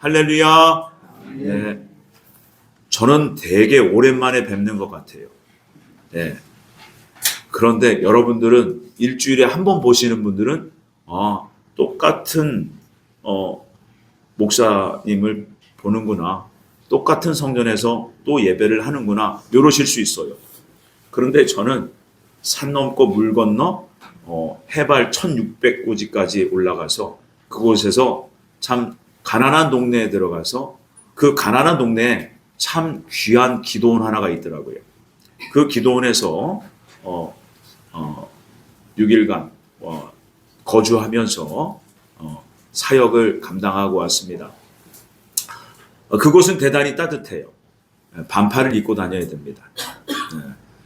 할렐루야. 네. 저는 되게 오랜만에 뵙는 것 같아요. 네. 그런데 여러분들은 일주일에 한 번 보시는 분들은 똑같은 목사님을 보는구나. 똑같은 성전에서 또 예배를 하는구나. 이러실 수 있어요. 그런데 저는 산 넘고 물 건너 해발 1600고지까지 올라가서 그곳에서 참 가난한 동네에 들어가서 그 가난한 동네에 참 귀한 기도원 하나가 있더라고요. 그 기도원에서 6일간 거주하면서 사역을 감당하고 왔습니다. 그곳은 대단히 따뜻해요. 반팔을 입고 다녀야 됩니다.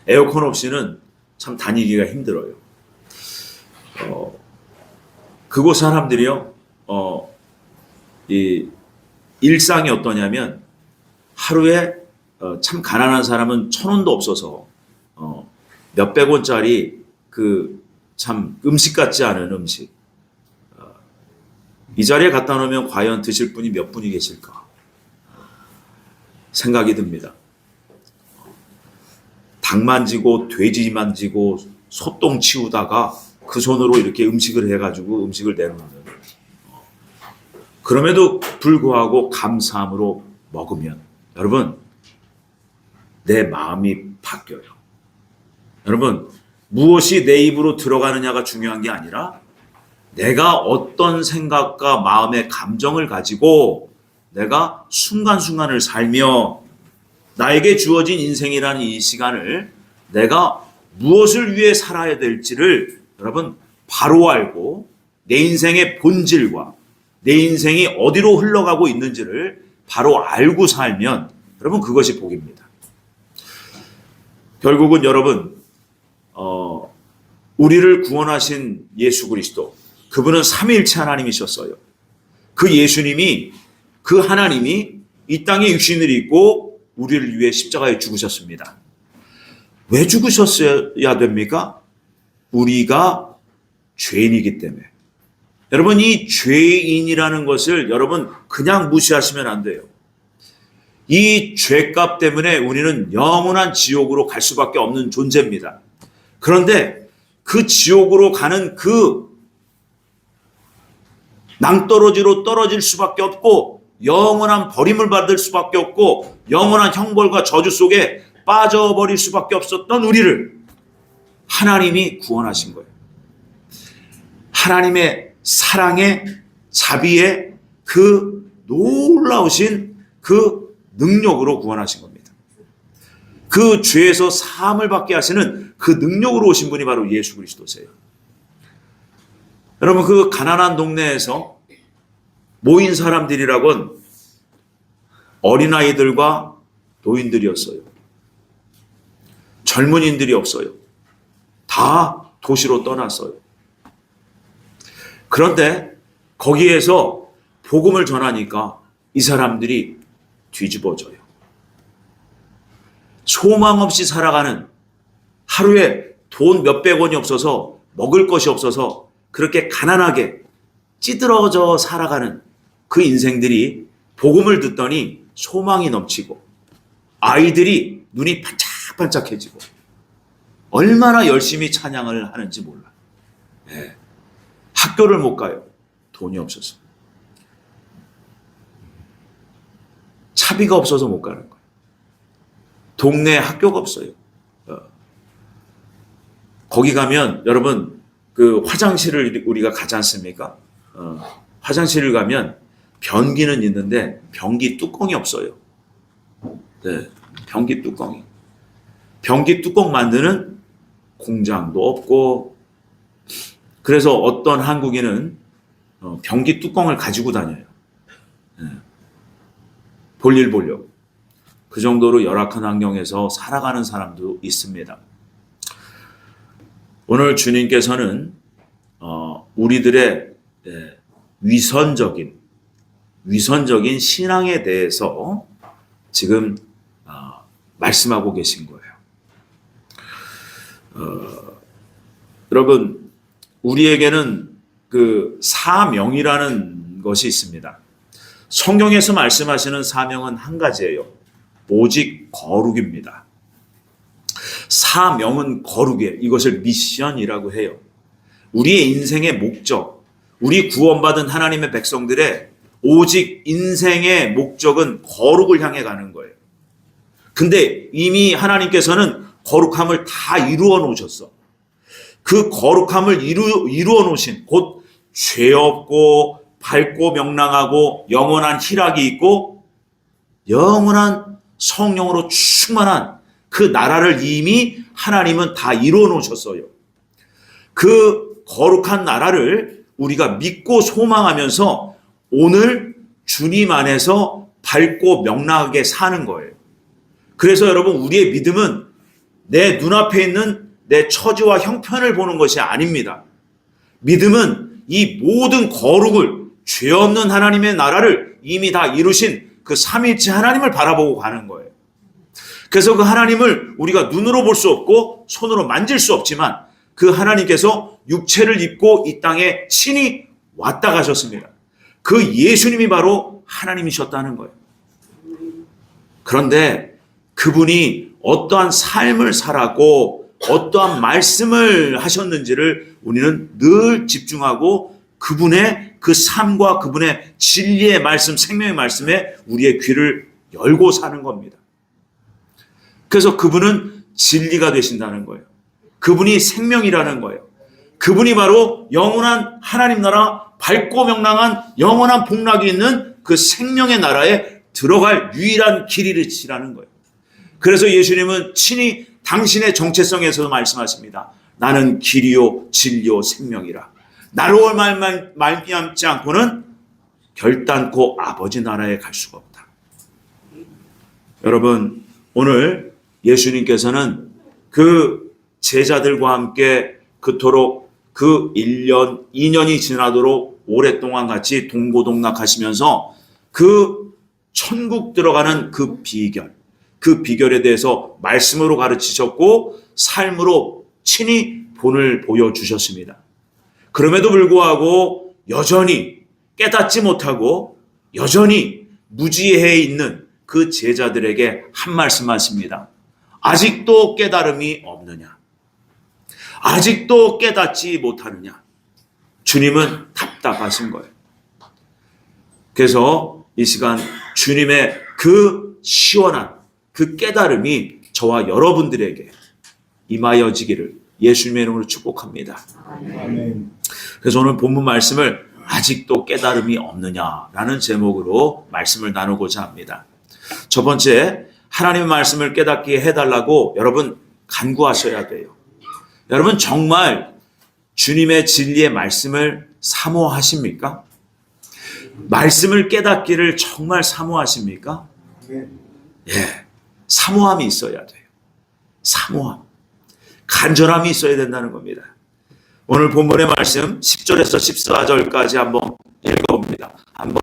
에어컨 없이는 참 다니기가 힘들어요. 그곳 사람들이요, 이 일상이 어떠냐면 하루에 참 가난한 사람은 1,000원도 없어서 몇백 원짜리 그 참 음식 같지 않은 음식 이 자리에 갖다 놓으면 과연 드실 분이 몇 분이 계실까 생각이 듭니다. 닭 만지고 돼지 만지고 소똥 치우다가 그 손으로 이렇게 음식을 해가지고 음식을 내놓는, 그럼에도 불구하고 감사함으로 먹으면 여러분 내 마음이 바뀌어요. 여러분 무엇이 내 입으로 들어가느냐가 중요한 게 아니라 내가 어떤 생각과 마음의 감정을 가지고 내가 순간순간을 살며 나에게 주어진 인생이라는 이 시간을 내가 무엇을 위해 살아야 될지를 여러분 바로 알고 내 인생의 본질과 내 인생이 어디로 흘러가고 있는지를 바로 알고 살면 여러분 그것이 복입니다. 결국은 여러분 우리를 구원하신 예수 그리스도, 그분은 삼위일체 하나님이셨어요. 그 예수님이, 그 하나님이 이 땅에 육신을 입고 우리를 위해 십자가에 죽으셨습니다. 왜 죽으셨어야 됩니까? 우리가 죄인이기 때문에. 여러분 이 죄인이라는 것을 여러분 그냥 무시하시면 안 돼요. 이 죄값 때문에 우리는 영원한 지옥으로 갈 수밖에 없는 존재입니다. 그런데 그 지옥으로 가는 그 낭떠러지로 떨어질 수밖에 없고 영원한 버림을 받을 수밖에 없고 영원한 형벌과 저주 속에 빠져버릴 수밖에 없었던 우리를 하나님이 구원하신 거예요. 하나님의 사랑의 자비의 그 놀라우신 그 능력으로 구원하신 겁니다. 그 죄에서 사함을 받게 하시는 그 능력으로 오신 분이 바로 예수 그리스도세요. 여러분 그 가난한 동네에서 모인 사람들이라곤 어린아이들과 노인들이었어요. 젊은이들이 없어요. 다 도시로 떠났어요. 그런데 거기에서 복음을 전하니까 이 사람들이 뒤집어져요. 소망 없이 살아가는, 하루에 돈 몇백 원이 없어서 먹을 것이 없어서 그렇게 가난하게 찌들어져 살아가는 그 인생들이 복음을 듣더니 소망이 넘치고 아이들이 눈이 반짝반짝해지고 얼마나 열심히 찬양을 하는지 몰라. 네. 학교를 못 가요. 돈이 없어서. 차비가 없어서 못 가는 거예요. 동네에 학교가 없어요. 거기 가면 여러분 그 화장실을 우리가 가지 않습니까? 화장실을 가면 변기는 있는데 변기 뚜껑이 없어요. 네, 변기 뚜껑이. 변기 뚜껑 만드는 공장도 없고, 그래서 어떤 한국인은 변기 뚜껑을 가지고 다녀요. 네. 볼일 보려고. 그 정도로 열악한 환경에서 살아가는 사람도 있습니다. 오늘 주님께서는 우리들의 위선적인 신앙에 대해서 지금 말씀하고 계신 거예요. 여러분 우리에게는 그 사명이라는 것이 있습니다. 성경에서 말씀하시는 사명은 한 가지예요. 오직 거룩입니다. 사명은 거룩이에요. 이것을 미션이라고 해요. 우리의 인생의 목적, 우리 구원받은 하나님의 백성들의 오직 인생의 목적은 거룩을 향해 가는 거예요. 근데 이미 하나님께서는 거룩함을 다 이루어 놓으셨어. 그 거룩함을 이루어 놓으신, 곧 죄 없고 밝고 명랑하고 영원한 희락이 있고 영원한 성령으로 충만한 그 나라를 이미 하나님은 다 이루어 놓으셨어요. 그 거룩한 나라를 우리가 믿고 소망하면서 오늘 주님 안에서 밝고 명랑하게 사는 거예요. 그래서 여러분, 우리의 믿음은 내 눈앞에 있는 내 처지와 형편을 보는 것이 아닙니다. 믿음은 이 모든 거룩을, 죄 없는 하나님의 나라를 이미 다 이루신 그 삼위일체 하나님을 바라보고 가는 거예요. 그래서 그 하나님을 우리가 눈으로 볼 수 없고 손으로 만질 수 없지만 그 하나님께서 육체를 입고 이 땅에 친히 왔다 가셨습니다. 그 예수님이 바로 하나님이셨다는 거예요. 그런데 그분이 어떠한 삶을 살았고 어떠한 말씀을 하셨는지를 우리는 늘 집중하고 그분의 그 삶과 그분의 진리의 말씀, 생명의 말씀에 우리의 귀를 열고 사는 겁니다. 그래서 그분은 진리가 되신다는 거예요. 그분이 생명이라는 거예요. 그분이 바로 영원한 하나님 나라, 밝고 명랑한 영원한 복락이 있는 그 생명의 나라에 들어갈 유일한 길이시라는 거예요. 그래서 예수님은 친히 당신의 정체성에서도 말씀하십니다. 나는 길이요 진리요 생명이라. 나로 말미암지 않고는 결단코 아버지 나라에 갈 수가 없다. 여러분, 오늘 예수님께서는 그 제자들과 함께 그토록 그 1년, 2년이 지나도록 오랫동안 같이 동고동락하시면서 그 천국 들어가는 그 비결, 그 비결에 대해서 말씀으로 가르치셨고 삶으로 친히 본을 보여주셨습니다. 그럼에도 불구하고 여전히 깨닫지 못하고 여전히 무지해 있는 그 제자들에게 한 말씀 하십니다. 아직도 깨달음이 없느냐? 아직도 깨닫지 못하느냐? 주님은 답답하신 거예요. 그래서 이 시간 주님의 그 시원한 그 깨달음이 저와 여러분들에게 임하여지기를 예수님의 이름으로 축복합니다. 아멘. 그래서 오늘 본문 말씀을 아직도 깨달음이 없느냐라는 제목으로 말씀을 나누고자 합니다. 첫 번째, 하나님의 말씀을 깨닫게 해달라고 여러분 간구하셔야 돼요. 여러분 정말 주님의 진리의 말씀을 사모하십니까? 말씀을 깨닫기를 정말 사모하십니까? 예, 사모함이 있어야 돼요. 사모함. 간절함이 있어야 된다는 겁니다. 오늘 본문의 말씀 10절에서 14절까지 한번 읽어봅니다. 한번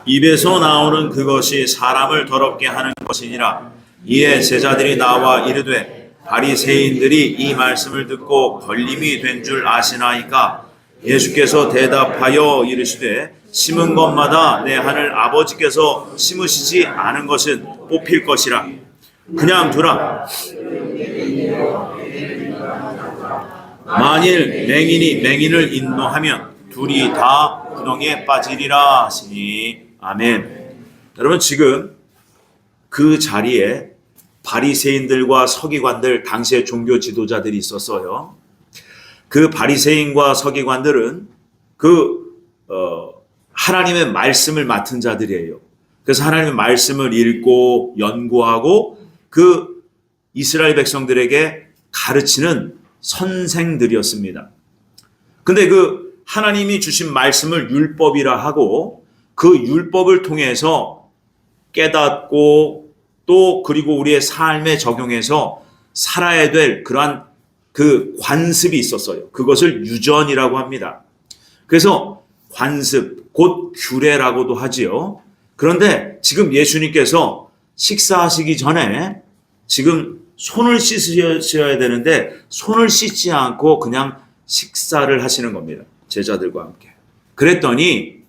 입에서 나오는 그것이 사람을 더럽게 하는 것이니라. 이에 제자들이 나와 이르되 바리새인들이 이 말씀을 듣고 걸림이 된 줄 아시나이까? 예수께서 대답하여 이르시되 심은 것마다 내 하늘 아버지께서 심으시지 않은 것은 뽑힐 것이라. 그냥 두라. 만일 맹인이 맹인을 인도하면 둘이 다 구덩이에 빠지리라 하시니. 아멘. 여러분 지금 그 자리에 바리새인들과 서기관들, 당시의 종교 지도자들이 있었어요. 그 바리새인과 서기관들은 하나님의 말씀을 맡은 자들이에요. 그래서 하나님의 말씀을 읽고 연구하고 그 이스라엘 백성들에게 가르치는 선생들이었습니다. 근데 그 하나님이 주신 말씀을 율법이라 하고 그 율법을 통해서 깨닫고 또 그리고 우리의 삶에 적용해서 살아야 될 그러한 그 관습이 있었어요. 그것을 유전이라고 합니다. 그래서 관습, 곧 규례라고도 하지요. 그런데 지금 예수님께서 식사하시기 전에 지금 손을 씻으셔야 되는데 손을 씻지 않고 그냥 식사를 하시는 겁니다. 제자들과 함께. 그랬더니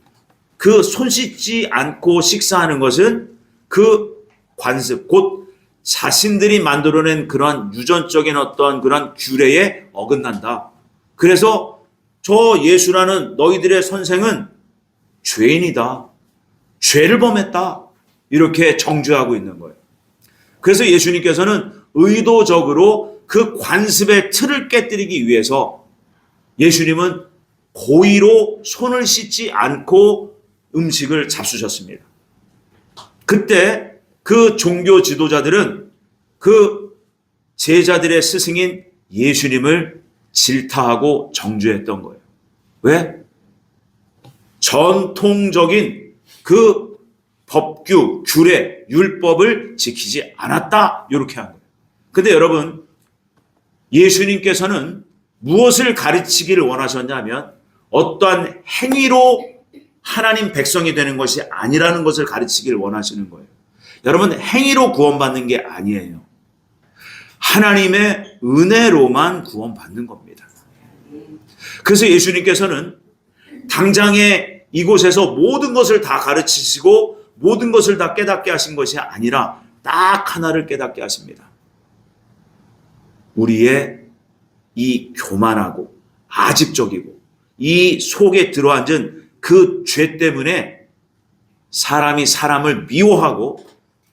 그 손 씻지 않고 식사하는 것은 그 관습, 곧 자신들이 만들어낸 그러한 유전적인 어떤 그런 규례에 어긋난다. 그래서 저 예수라는 너희들의 선생은 죄인이다. 죄를 범했다. 이렇게 정죄하고 있는 거예요. 그래서 예수님께서는 의도적으로 그 관습의 틀을 깨뜨리기 위해서 예수님은 고의로 손을 씻지 않고 음식을 잡수셨습니다. 그때 그 종교 지도자들은 그 제자들의 스승인 예수님을 질타하고 정죄했던 거예요. 왜? 전통적인 그 법규, 규례, 율법을 지키지 않았다. 이렇게 한 거예요. 근데 여러분, 예수님께서는 무엇을 가르치기를 원하셨냐면 어떠한 행위로 하나님 백성이 되는 것이 아니라는 것을 가르치기를 원하시는 거예요. 여러분, 행위로 구원받는 게 아니에요. 하나님의 은혜로만 구원받는 겁니다. 그래서 예수님께서는 당장에 이곳에서 모든 것을 다 가르치시고 모든 것을 다 깨닫게 하신 것이 아니라 딱 하나를 깨닫게 하십니다. 우리의 이 교만하고 아집적이고 이 속에 들어앉은 그 죄 때문에 사람이 사람을 미워하고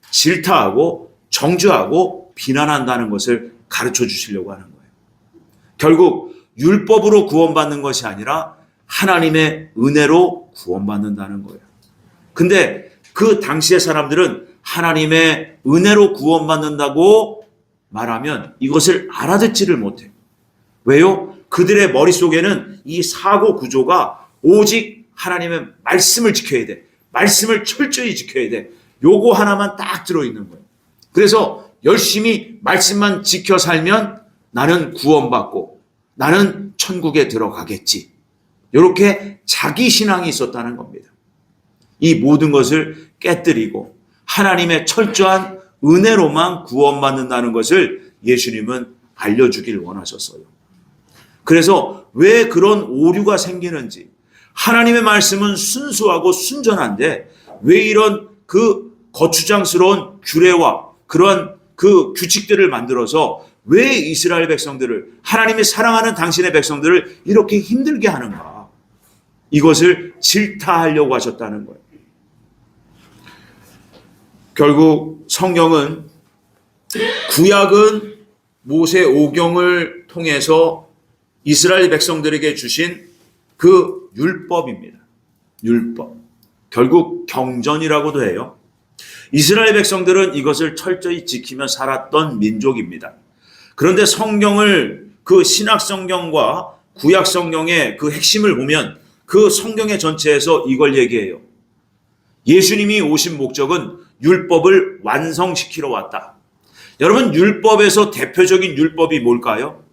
질타하고 정죄하고 비난한다는 것을 가르쳐 주시려고 하는 거예요. 결국 율법으로 구원받는 것이 아니라 하나님의 은혜로 구원받는다는 거예요. 근데 그 당시의 사람들은 하나님의 은혜로 구원받는다고 말하면 이것을 알아듣지를 못해요. 왜요? 그들의 머릿속에는 이 사고 구조가 오직 하나님의 말씀을 지켜야 돼. 말씀을 철저히 지켜야 돼. 요거 하나만 딱 들어있는 거예요. 그래서 열심히 말씀만 지켜 살면 나는 구원받고 나는 천국에 들어가겠지. 이렇게 자기 신앙이 있었다는 겁니다. 이 모든 것을 깨뜨리고 하나님의 철저한 은혜로만 구원받는다는 것을 예수님은 알려주길 원하셨어요. 그래서 왜 그런 오류가 생기는지, 하나님의 말씀은 순수하고 순전한데 왜 이런 그 거추장스러운 규례와 그런 그 규칙들을 만들어서 왜 이스라엘 백성들을, 하나님이 사랑하는 당신의 백성들을 이렇게 힘들게 하는가? 이것을 질타하려고 하셨다는 거예요. 결국 성경은, 구약은 모세 오경을 통해서 이스라엘 백성들에게 주신 그 율법입니다. 율법. 결국 경전이라고도 해요. 이스라엘 백성들은 이것을 철저히 지키며 살았던 민족입니다. 그런데 성경을, 그 신약 성경과 구약 성경의 그 핵심을 보면 그 성경의 전체에서 이걸 얘기해요. 예수님이 오신 목적은 율법을 완성시키러 왔다. 여러분, 율법에서 대표적인 율법이 뭘까요?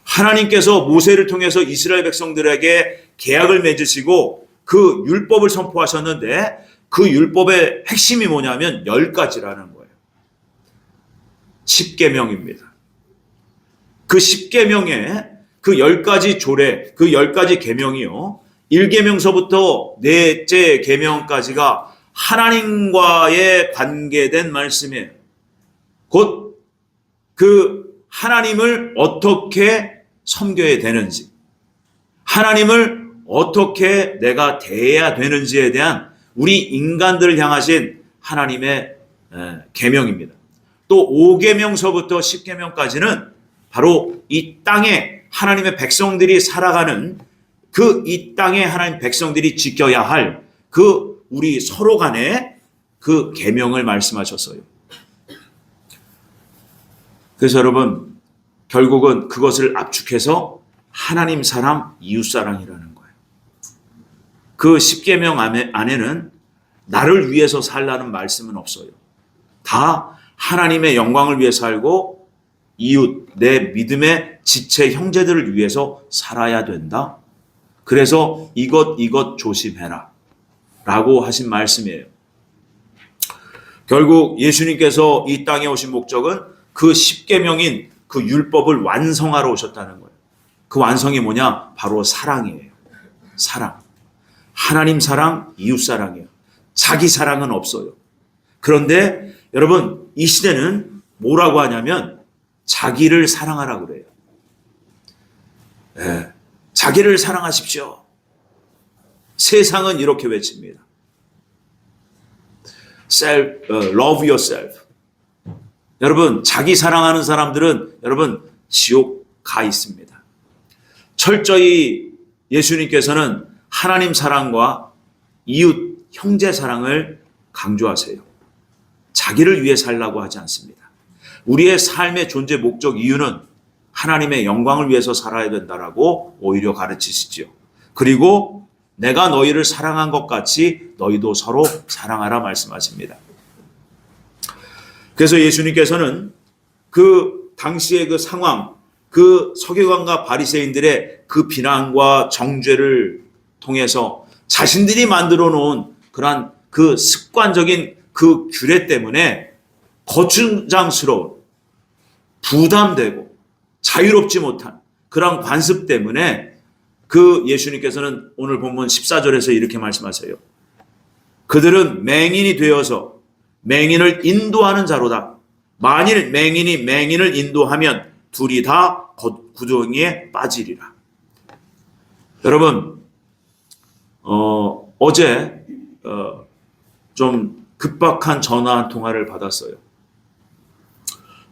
하나님께서 모세를 통해서 이스라엘 백성들에게 계약을 맺으시고 그 율법을 선포하셨는데 그 율법의 핵심이 뭐냐면 10가지라는 거예요. 10계명입니다. 그 10계명에 그 10가지 조례, 그 10가지 계명이요. 1계명서부터 넷째 계명까지가 하나님과의 관계된 말씀이에요. 곧 그 하나님을 어떻게 섬겨야 되는지, 하나님을 어떻게 내가 대해야 되는지에 대한 우리 인간들을 향하신 하나님의 계명입니다. 또 5계명서부터 10계명까지는 바로 이 땅에 하나님의 백성들이 살아가는 그 이 땅에 하나님 백성들이 지켜야 할 그 우리 서로 간의 그 계명을 말씀하셨어요. 그래서 여러분, 결국은 그것을 압축해서 하나님 사랑, 이웃 사랑이라는 거예요. 그 10계명 안에는 나를 위해서 살라는 말씀은 없어요. 다 하나님의 영광을 위해 살고 이웃, 내 믿음의 지체 형제들을 위해서 살아야 된다. 그래서 이것 조심해라 라고 하신 말씀이에요. 결국 예수님께서 이 땅에 오신 목적은 그 십계명인 그 율법을 완성하러 오셨다는 거예요. 그 완성이 뭐냐? 바로 사랑이에요. 사랑. 하나님 사랑, 이웃 사랑이에요. 자기 사랑은 없어요. 그런데 여러분, 이 시대는 뭐라고 하냐면 자기를 사랑하라고 그래요. 네. 자기를 사랑하십시오. 세상은 이렇게 외칩니다. Love yourself. 여러분, 자기 사랑하는 사람들은 여러분 지옥 가 있습니다. 철저히 예수님께서는 하나님 사랑과 이웃 형제 사랑을 강조하세요. 자기를 위해 살라고 하지 않습니다. 우리의 삶의 존재 목적 이유는 하나님의 영광을 위해서 살아야 된다라고 오히려 가르치시죠. 그리고 내가 너희를 사랑한 것 같이 너희도 서로 사랑하라 말씀하십니다. 그래서 예수님께서는 그 당시의 그 상황, 그 서기관과 바리새인들의 그 비난과 정죄를 통해서 자신들이 만들어 놓은 그러한 그 습관적인 그 규례 때문에 거추장스러운, 부담되고 자유롭지 못한 그런 관습 때문에 그 예수님께서는 오늘 본문 14절에서 이렇게 말씀하세요. 그들은 맹인이 되어서 맹인을 인도하는 자로다. 만일 맹인이 맹인을 인도하면 둘이 다 구덩이에 빠지리라. 여러분, 어제 좀 급박한 전화 한 통화를 받았어요.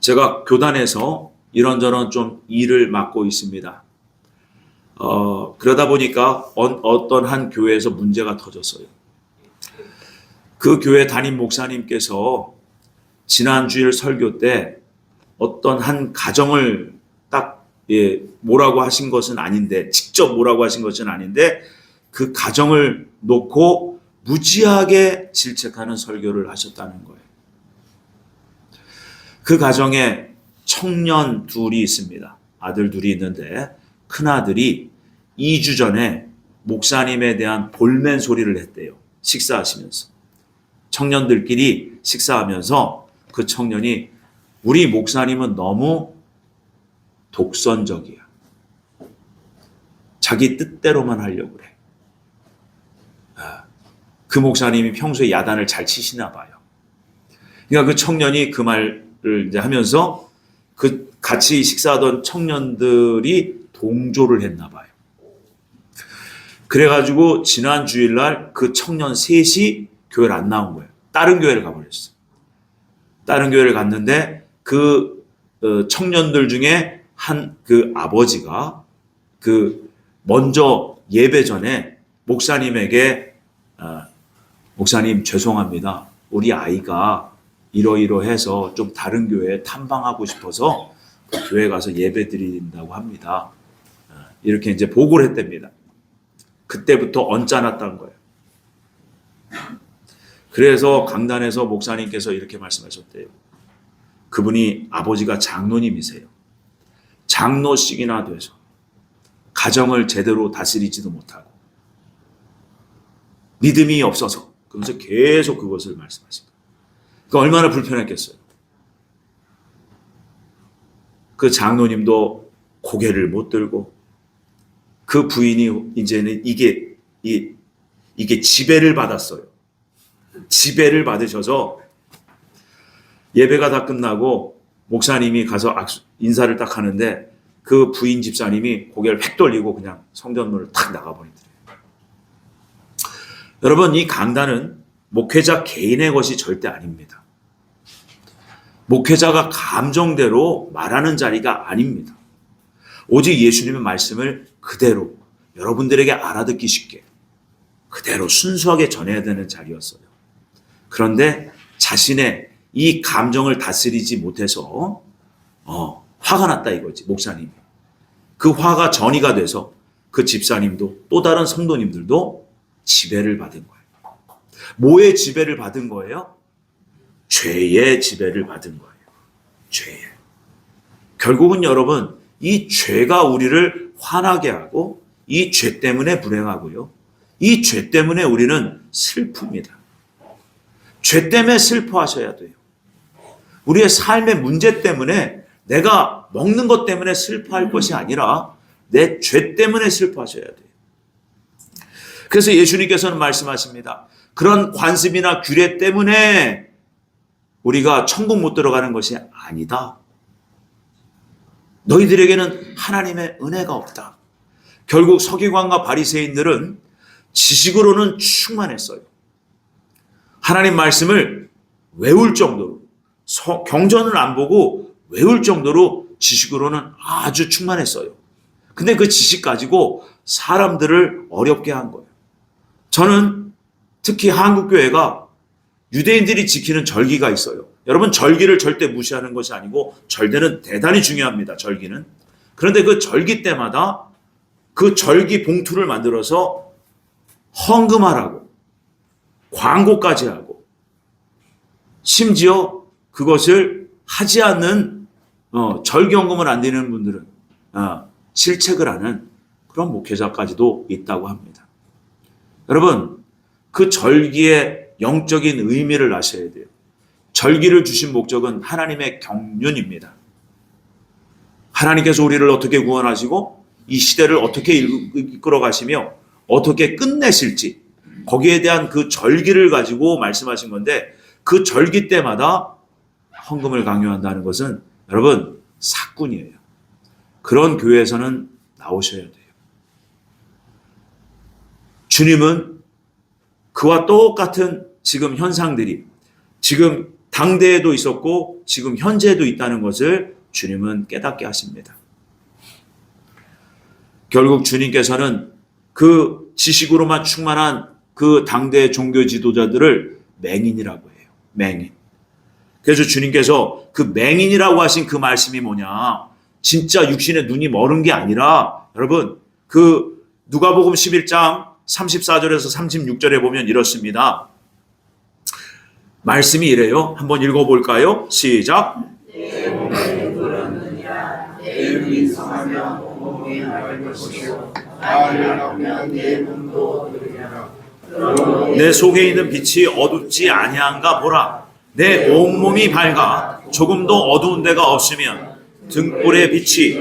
제가 교단에서 이런저런 좀 일을 맡고 있습니다. 그러다 보니까 어떤 한 교회에서 문제가 터졌어요. 그 교회 담임 목사님께서 지난 주일 설교 때 어떤 한 가정을 딱 뭐라고 하신 것은 아닌데, 직접 뭐라고 하신 것은 아닌데 그 가정을 놓고 무지하게 질책하는 설교를 하셨다는 거예요. 그 가정에 청년 둘이 있습니다. 아들 둘이 있는데 큰아들이 2주 전에 목사님에 대한 볼멘 소리를 했대요. 식사하시면서. 청년들끼리 식사하면서 그 청년이 우리 목사님은 너무 독선적이야. 자기 뜻대로만 하려고 그래. 그 목사님이 평소에 야단을 잘 치시나 봐요. 그러니까 그 청년이 그 말을 이제 하면서 그 같이 식사하던 청년들이 동조를 했나 봐요. 그래가지고 지난 주일날 그 청년 셋이 교회를 안 나온 거예요. 다른 교회를 가버렸어요. 다른 교회를 갔는데 그 청년들 중에 한 그 아버지가 그 먼저 예배 전에 목사님에게 목사님 죄송합니다. 우리 아이가 이러이러해서 좀 다른 교회에 탐방하고 싶어서 그 교회 가서 예배 드린다고 합니다. 이렇게 이제 보고를 했답니다. 그때부터 언짢았다는 거예요. 그래서 강단에서 목사님께서 이렇게 말씀하셨대요. 그분이 아버지가 장로님이세요. 장로씩이나 돼서 가정을 제대로 다스리지도 못하고 믿음이 없어서 그러면서 계속 그것을 말씀하십니다. 그러니까 얼마나 불편했겠어요. 그 장로님도 고개를 못 들고 그 부인이 이제는 이게 지배를 받았어요. 지배를 받으셔서 예배가 다 끝나고 목사님이 가서 인사를 딱 하는데 그 부인 집사님이 고개를 획 돌리고 그냥 성전문을 탁 나가버리더래요. 여러분, 이 강단은 목회자 개인의 것이 절대 아닙니다. 목회자가 감정대로 말하는 자리가 아닙니다. 오직 예수님의 말씀을 그대로 여러분들에게 알아듣기 쉽게 그대로 순수하게 전해야 되는 자리였어요. 그런데 자신의 이 감정을 다스리지 못해서 화가 났다 이거지, 목사님이. 그 화가 전이가 돼서 그 집사님도 또 다른 성도님들도 지배를 받은 거예요. 뭐의 지배를 받은 거예요? 죄의 지배를 받은 거예요. 죄의. 결국은 여러분, 이 죄가 우리를 화나게 하고 이 죄 때문에 불행하고요. 이 죄 때문에 우리는 슬픕니다. 죄 때문에 슬퍼하셔야 돼요. 우리의 삶의 문제 때문에 내가 먹는 것 때문에 슬퍼할 것이 아니라 내 죄 때문에 슬퍼하셔야 돼요. 그래서 예수님께서는 말씀하십니다. 그런 관습이나 규례 때문에 우리가 천국 못 들어가는 것이 아니다. 너희들에게는 하나님의 은혜가 없다. 결국 서기관과 바리새인들은 지식으로는 충만했어요. 하나님 말씀을 외울 정도로, 경전을 안 보고 외울 정도로 지식으로는 아주 충만했어요. 근데 그 지식 가지고 사람들을 어렵게 한 거예요. 저는 특히 한국교회가 유대인들이 지키는 절기가 있어요. 여러분, 절기를 절대 무시하는 것이 아니고 절대는 대단히 중요합니다. 절기는. 그런데 그 절기 때마다 그 절기 봉투를 만들어서 헌금하라고 광고까지 하고, 심지어 그것을 하지 않는 절경금을 안 드리는 분들은 실책을 하는 그런 목회자까지도 있다고 합니다. 여러분, 그 절기의 영적인 의미를 아셔야 돼요. 절기를 주신 목적은 하나님의 경륜입니다. 하나님께서 우리를 어떻게 구원하시고 이 시대를 어떻게 이끌어 가시며 어떻게 끝내실지, 거기에 대한 그 절기를 가지고 말씀하신 건데, 그 절기 때마다 헌금을 강요한다는 것은 여러분 사꾼이에요. 그런 교회에서는 나오셔야 돼요. 주님은 그와 똑같은 지금 현상들이 지금 당대에도 있었고 지금 현재에도 있다는 것을 주님은 깨닫게 하십니다. 결국 주님께서는 그 지식으로만 충만한 그 당대 종교 지도자들을 맹인이라고 해요. 맹인. 그래서 주님께서 그 맹인이라고 하신 그 말씀이 뭐냐? 진짜 육신의 눈이 멀은 게 아니라, 여러분, 그 누가복음 11장 34절에서 36절에 보면 이렇습니다. 말씀이 이래요. 한번 읽어볼까요? 시작. 내 속에 있는 빛이 어둡지 아니한가 보라. 내 온몸이 밝아 조금도 어두운 데가 없으면 등불의 빛이.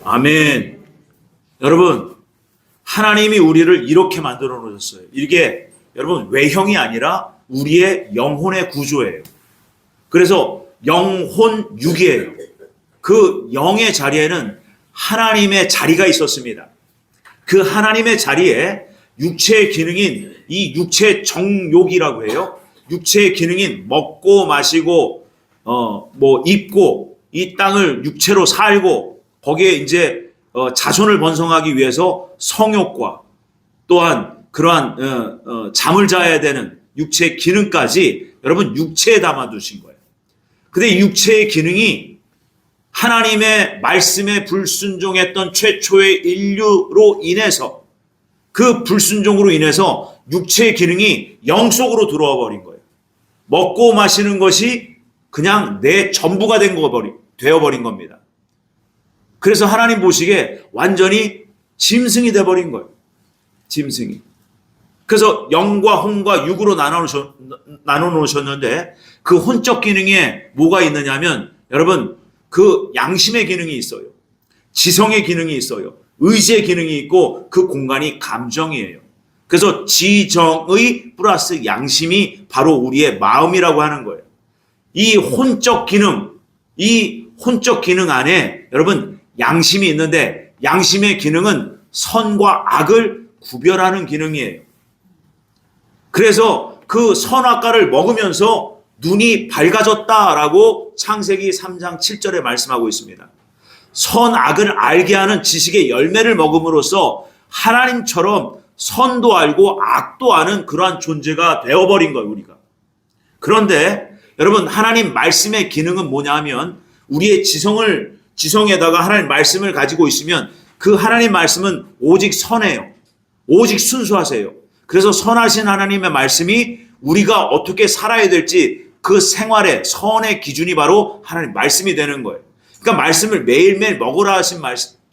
아멘. 여러분, 하나님이 우리를 이렇게 만들어 놓으셨어요. 이게 여러분 외형이 아니라 우리의 영혼의 구조예요. 그래서 영혼육이에요. 그 영의 자리에는 하나님의 자리가 있었습니다. 그 하나님의 자리에 육체의 기능인 이 육체 정욕이라고 해요. 육체의 기능인 먹고 마시고 입고 이 땅을 육체로 살고 거기에 이제 자손을 번성하기 위해서 성욕과 또한 그러한 잠을 자야 되는 육체의 기능까지 여러분 육체에 담아두신 거예요. 근데 이 육체의 기능이 하나님의 말씀에 불순종했던 최초의 인류로 인해서, 그 불순종으로 인해서 육체의 기능이 영 속으로 들어와 버린 거예요. 먹고 마시는 것이 그냥 내 전부가 되어버린 겁니다. 그래서 하나님 보시기에 완전히 짐승이 돼버린 거예요. 짐승이. 그래서 영과 혼과 육으로 나눠 놓으셨는데 그 혼적 기능에 뭐가 있느냐 하면 여러분 그 양심의 기능이 있어요. 지성의 기능이 있어요. 의지의 기능이 있고 그 공간이 감정이에요. 그래서 지정의 플러스 양심이 바로 우리의 마음이라고 하는 거예요. 이 혼적 기능 안에 여러분 양심이 있는데 양심의 기능은 선과 악을 구별하는 기능이에요. 그래서 그 선악과를 먹으면서 눈이 밝아졌다라고 창세기 3장 7절에 말씀하고 있습니다. 선악을 알게 하는 지식의 열매를 먹음으로써 하나님처럼 선도 알고 악도 아는 그러한 존재가 되어버린 거예요, 우리가. 그런데 여러분 하나님 말씀의 기능은 뭐냐 하면 우리의 지성에다가 하나님 말씀을 가지고 있으면 그 하나님 말씀은 오직 선해요. 오직 순수하세요. 그래서 선하신 하나님의 말씀이 우리가 어떻게 살아야 될지 그 생활의 선의 기준이 바로 하나님 말씀이 되는 거예요. 그러니까 말씀을 매일매일 먹으라 하신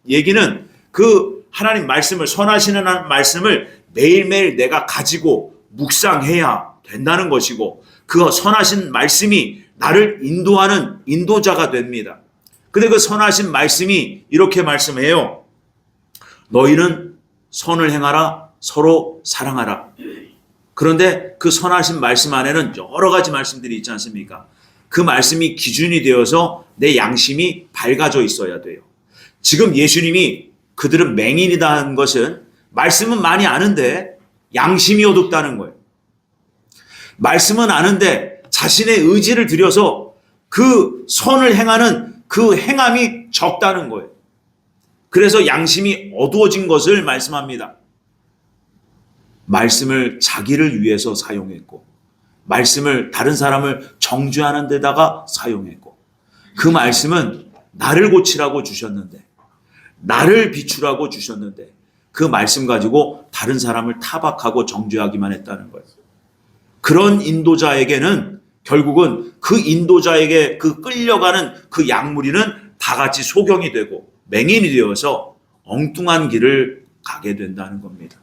얘기는 그 하나님 말씀을, 선하시는 말씀을 매일매일 내가 가지고 묵상해야 된다는 것이고 그 선하신 말씀이 나를 인도하는 인도자가 됩니다. 근데 그 선하신 말씀이 이렇게 말씀해요. 너희는 선을 행하라, 서로 사랑하라. 그런데 그 선하신 말씀 안에는 여러 가지 말씀들이 있지 않습니까? 그 말씀이 기준이 되어서 내 양심이 밝아져 있어야 돼요. 지금 예수님이 그들은 맹인이라는 것은 말씀은 많이 아는데 양심이 어둡다는 거예요. 말씀은 아는데 자신의 의지를 들여서 그 선을 행하는 그 행함이 적다는 거예요. 그래서 양심이 어두워진 것을 말씀합니다. 말씀을 자기를 위해서 사용했고 말씀을 다른 사람을 정죄하는 데다가 사용했고 그 말씀은 나를 고치라고 주셨는데 나를 비추라고 주셨는데 그 말씀 가지고 다른 사람을 타박하고 정죄하기만 했다는 거예요. 그런 인도자에게는 결국은 그 인도자에게 그 끌려가는 그 양무리는 다 같이 소경이 되고 맹인이 되어서 엉뚱한 길을 가게 된다는 겁니다.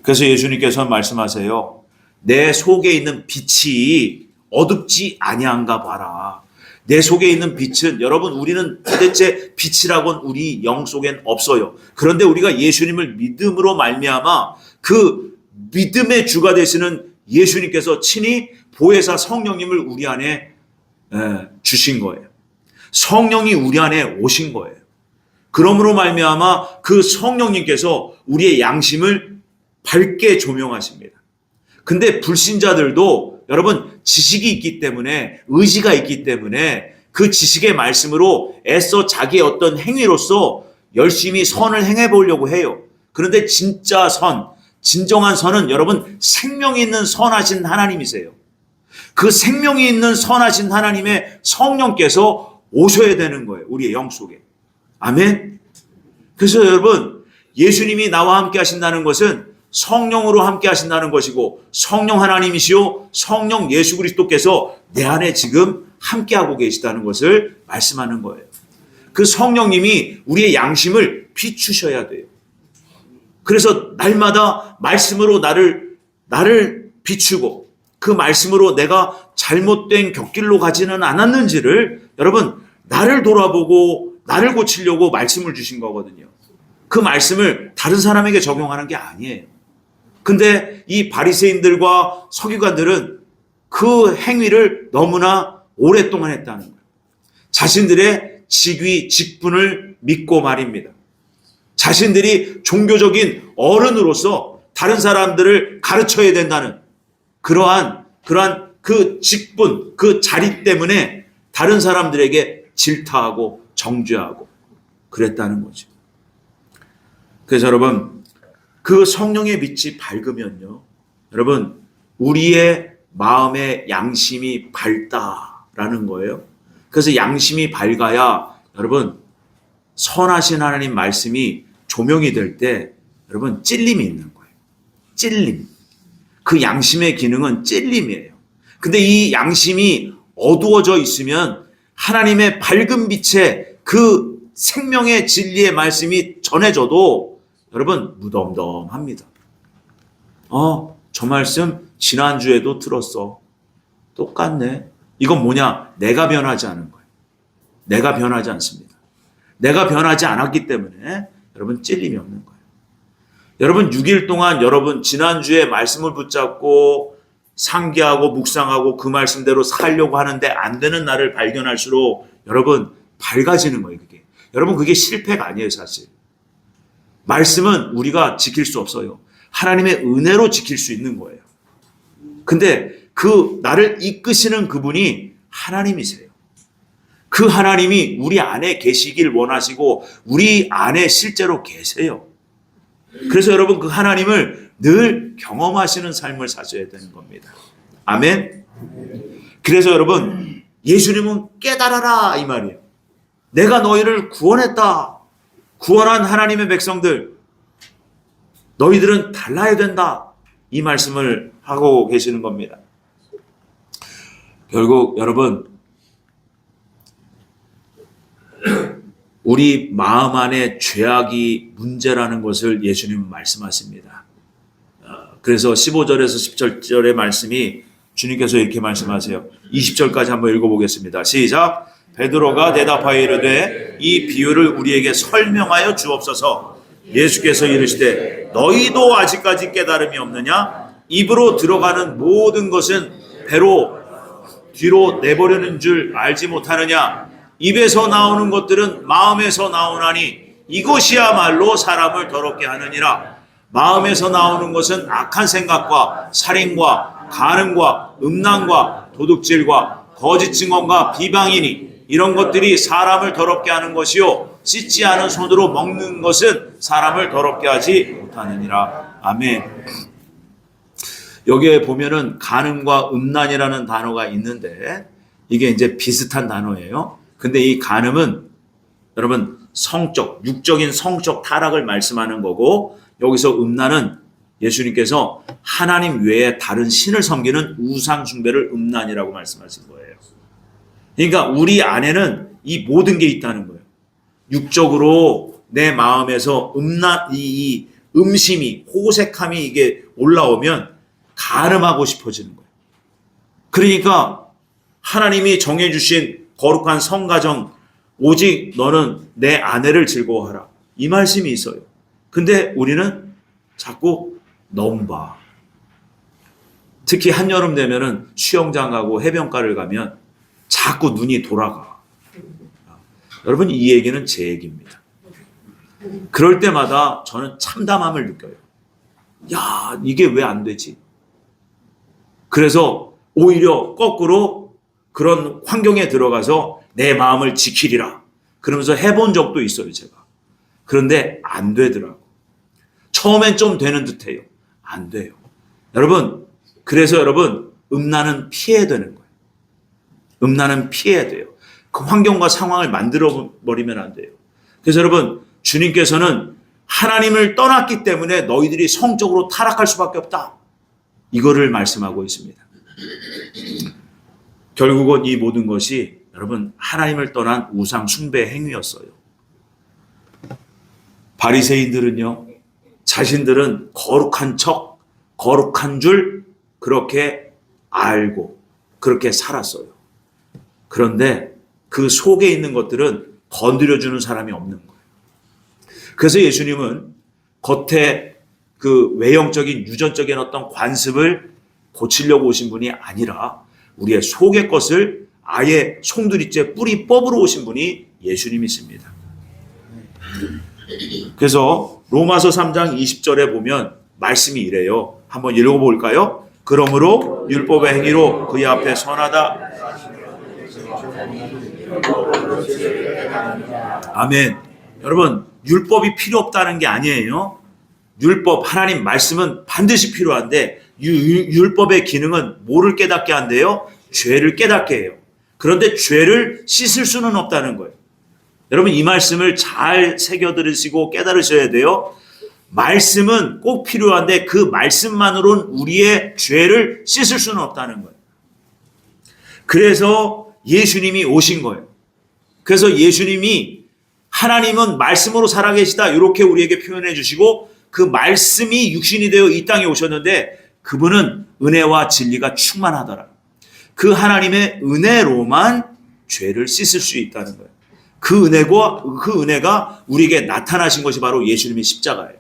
그래서 예수님께서 말씀하세요. 내 속에 있는 빛이 어둡지 아니한가 봐라. 내 속에 있는 빛은 여러분 우리는 도대체 빛이라고는 우리 영 속엔 없어요. 그런데 우리가 예수님을 믿음으로 말미암아 그 믿음의 주가 되시는 예수님께서 친히 보혜사 성령님을 우리 안에 주신 거예요. 성령이 우리 안에 오신 거예요. 그러므로 말미암아 그 성령님께서 우리의 양심을 밝게 조명하십니다. 근데 불신자들도 여러분 지식이 있기 때문에 의지가 있기 때문에 그 지식의 말씀으로 애써 자기의 어떤 행위로서 열심히 선을 행해 보려고 해요. 그런데 진짜 선, 진정한 선은 여러분 생명이 있는 선하신 하나님이세요. 그 생명이 있는 선하신 하나님의 성령께서 오셔야 되는 거예요. 우리의 영 속에. 아멘. 그래서 여러분 예수님이 나와 함께 하신다는 것은 성령으로 함께 하신다는 것이고 성령 하나님이시요 성령 예수 그리스도께서 내 안에 지금 함께하고 계시다는 것을 말씀하는 거예요. 그 성령님이 우리의 양심을 비추셔야 돼요. 그래서 날마다 말씀으로 나를 비추고 그 말씀으로 내가 잘못된 곁길로 가지는 않았는지를 여러분 나를 돌아보고 나를 고치려고 말씀을 주신 거거든요. 그 말씀을 다른 사람에게 적용하는 게 아니에요. 근데 이 바리새인들과 서기관들은 그 행위를 너무나 오랫동안 했다는 거예요. 자신들의 직위, 직분을 믿고 말입니다. 자신들이 종교적인 어른으로서 다른 사람들을 가르쳐야 된다는 그러한 그 직분, 그 자리 때문에 다른 사람들에게 질타하고 정죄하고 그랬다는 거죠. 그래서 여러분 그 성령의 빛이 밝으면요. 여러분 우리의 마음의 양심이 밝다라는 거예요. 그래서 양심이 밝아야 여러분 선하신 하나님 말씀이 조명이 될 때 여러분 찔림이 있는 거예요. 찔림. 그 양심의 기능은 찔림이에요. 근데 이 양심이 어두워져 있으면 하나님의 밝은 빛에 그 생명의 진리의 말씀이 전해져도 여러분 무덤덤합니다. 저 말씀 지난주에도 들었어. 똑같네. 이건 뭐냐? 내가 변하지 않은 거예요. 내가 변하지 않습니다. 내가 변하지 않았기 때문에 여러분 찔림이 없는 거예요. 여러분 6일 동안 여러분 지난주에 말씀을 붙잡고 상기하고 묵상하고 그 말씀대로 살려고 하는데 안 되는 나를 발견할수록 여러분 밝아지는 거예요. 그게. 여러분 그게 실패가 아니에요. 사실. 말씀은 우리가 지킬 수 없어요. 하나님의 은혜로 지킬 수 있는 거예요. 근데 그 나를 이끄시는 그분이 하나님이세요. 그 하나님이 우리 안에 계시길 원하시고 우리 안에 실제로 계세요. 그래서 여러분 그 하나님을 늘 경험하시는 삶을 사셔야 되는 겁니다. 아멘. 그래서 여러분 예수님은 깨달아라 이 말이에요. 내가 너희를 구원했다. 구원한 하나님의 백성들 너희들은 달라야 된다. 이 말씀을 하고 계시는 겁니다. 결국 여러분 우리 마음 안에 죄악이 문제라는 것을 예수님은 말씀하십니다. 그래서 15절에서 17절의 말씀이 주님께서 이렇게 말씀하세요. 20절까지 한번 읽어보겠습니다. 시작. 베드로가 대답하여 이르되 이 비유를 우리에게 설명하여 주옵소서. 예수께서 이르시되 너희도 아직까지 깨달음이 없느냐? 입으로 들어가는 모든 것은 배로 뒤로 내버리는 줄 알지 못하느냐? 입에서 나오는 것들은 마음에서 나오나니 이것이야말로 사람을 더럽게 하느니라. 마음에서 나오는 것은 악한 생각과 살인과 간음과 음란과 도둑질과 거짓 증언과 비방이니 이런 것들이 사람을 더럽게 하는 것이요 씻지 않은 손으로 먹는 것은 사람을 더럽게 하지 못하느니라. 아멘. 여기에 보면은 간음과 음란이라는 단어가 있는데 이게 이제 비슷한 단어예요. 근데 이 간음은 여러분 성적, 육적인 성적 타락을 말씀하는 거고, 여기서 음란은 예수님께서 하나님 외에 다른 신을 섬기는 우상 숭배를 음란이라고 말씀하신 거예요. 그러니까 우리 안에는 이 모든 게 있다는 거예요. 육적으로 내 마음에서 이 음심이, 호색함이 이게 올라오면 간음하고 싶어지는 거예요. 그러니까 하나님이 정해주신 거룩한 성가정, 오직 너는 내 아내를 즐거워하라, 이 말씀이 있어요. 근데 우리는 자꾸 넘봐. 특히 한여름 되면은 수영장 가고 해변가를 가면 자꾸 눈이 돌아가. 여러분, 이 얘기는 제 얘기입니다. 그럴 때마다 저는 참담함을 느껴요. 야, 이게 왜 안 되지? 그래서 오히려 거꾸로 그런 환경에 들어가서 내 마음을 지키리라 그러면서 해본 적도 있어요, 제가. 그런데 안 되더라고. 처음엔 좀 되는 듯해요. 안 돼요. 여러분, 그래서 여러분, 음란은 피해야 되는 거예요. 음란은 피해야 돼요. 그 환경과 상황을 만들어 버리면 안 돼요. 그래서 여러분, 주님께서는 하나님을 떠났기 때문에 너희들이 성적으로 타락할 수밖에 없다, 이거를 말씀하고 있습니다. 결국은 이 모든 것이 여러분 하나님을 떠난 우상 숭배 행위였어요. 바리새인들은요, 자신들은 거룩한 척, 거룩한 줄 그렇게 알고 그렇게 살았어요. 그런데 그 속에 있는 것들은 건드려주는 사람이 없는 거예요. 그래서 예수님은 겉에 그 외형적인 유전적인 어떤 관습을 고치려고 오신 분이 아니라 우리의 속의 것을 아예 송두리째 뿌리 뽑으러 오신 분이 예수님이십니다. 그래서 로마서 3장 20절에 보면 말씀이 이래요. 한번 읽어볼까요? 그러므로 율법의 행위로 그의 앞에 선하다. 아멘. 여러분, 율법이 필요 없다는 게 아니에요. 율법, 하나님 말씀은 반드시 필요한데 율법의 기능은 뭐를 깨닫게 한대요? 죄를 깨닫게 해요. 그런데 죄를 씻을 수는 없다는 거예요. 여러분, 이 말씀을 잘 새겨 들으시고 깨달으셔야 돼요. 말씀은 꼭 필요한데 그 말씀만으로는 우리의 죄를 씻을 수는 없다는 거예요. 그래서 예수님이 오신 거예요. 그래서 예수님이 하나님은 말씀으로 살아계시다, 이렇게 우리에게 표현해 주시고 그 말씀이 육신이 되어 이 땅에 오셨는데 그분은 은혜와 진리가 충만하더라. 그 하나님의 은혜로만 죄를 씻을 수 있다는 거예요. 그 은혜가 우리에게 나타나신 것이 바로 예수님의 십자가예요.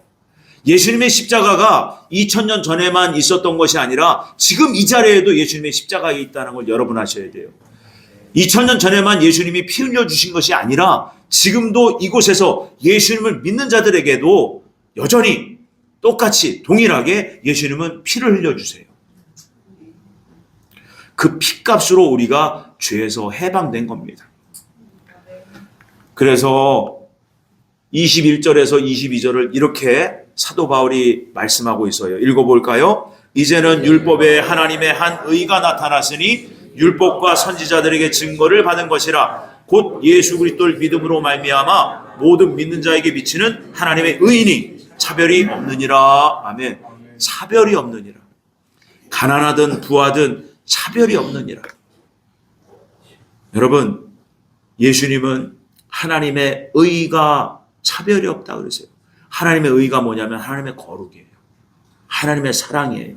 예수님의 십자가가 2000년 전에만 있었던 것이 아니라 지금 이 자리에도 예수님의 십자가가 있다는 걸 여러분 아셔야 돼요. 2000년 전에만 예수님이 피 흘려 주신 것이 아니라 지금도 이곳에서 예수님을 믿는 자들에게도 여전히 똑같이 동일하게 예수님은 피를 흘려주세요. 그 피값으로 우리가 죄에서 해방된 겁니다. 그래서 21절에서 22절을 이렇게 사도 바울이 말씀하고 있어요. 읽어볼까요? 이제는 율법에 하나님의 한 의가 나타났으니 율법과 선지자들에게 증거를 받은 것이라. 곧 예수 그리스도를 믿음으로 말미암아 모든 믿는 자에게 미치는 하나님의 의인이 차별이 없느니라. 아멘. 차별이 없느니라. 가난하든 부하든 차별이 없느니라. 여러분, 예수님은 하나님의 의가 차별이 없다 그러세요. 하나님의 의가 뭐냐면 하나님의 거룩이에요. 하나님의 사랑이에요.